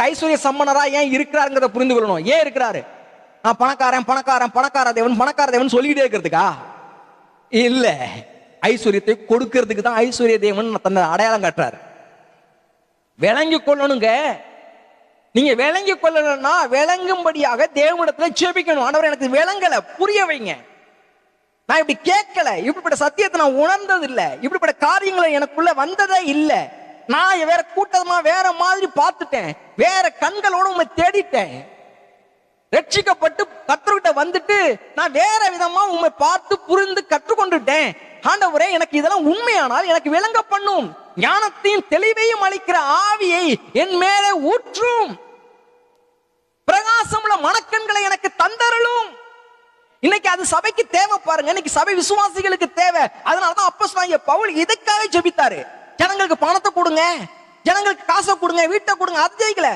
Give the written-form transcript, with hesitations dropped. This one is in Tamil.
ஐஸ்வர்ய சம்பனரா ஏன் இருக்கிறாருங்கிறத புரிந்து கொள்ளணும். ஏன் இருக்கிறாரு? நான் பணக்காரன் பணக்காரன் பணக்கார தேவன் பணக்கார தேவன் சொல்லிக்கிட்டே இருக்கிறதுக்கா? இல்ல, ஐஸ்வர்யத்தை கொடுக்கிறதுக்கு தான் ஐஸ்வர்ய தேவன் தன்னை அடையாளம் காட்டுறாரு. விளங்கி கொள்ளணுங்க. நீங்க விளங்கி கொள்ளணும்னா விளங்கும்படியாக தேவனிடத்துல ஜெபிக்கணும். ஆண்டவரே எனக்கு விளங்கல, புரிய வைங்க. நான் இப்படி கேட்கல, இப்படிப்பட்ட சத்தியத்தை நான் உணர்ந்தது இல்ல, இப்படிப்பட்ட காரியங்களை எனக்குள்ள வந்ததே இல்ல. நான் வேற கூட்டமா வேற மாதிரி பார்த்துட்டேன், வேற கண்களோட உண்மை தேடிட்டேன். ரட்சிக்கப்பட்டு கர்த்தர்கிட்ட வந்துட்டு நான் வேற விதமா உண்மை பார்த்து புரிந்து கற்றுக்கொண்டுட்டேன். ஆண்டவரே எனக்கு இதெல்லாம் உண்மையானால் எனக்கு விளங்க பண்ணும். ஞானத்தையும் தெளிவையும் அளிக்கிற ஆவியை என் மேலே ஊற்றும். பிரகாசமுள்ள மனக்கண்களை எனக்கு தந்தருளும். இன்னைக்கு அது சபைக்கு தேவை பாருங்க. இன்னைக்கு சபை விசுவாசிகளுக்கு தேவை. அதனாலதான் அப்போஸ்தலனாகிய பவுல் இதுக்காக ஜெபித்தாரு. ஜனங்களுக்கு பணத்தை கொடுங்க, ஜனங்களுக்கு காசை கொடுங்க, வீட்டை கொடுங்க. அது ஜெயிக்கல.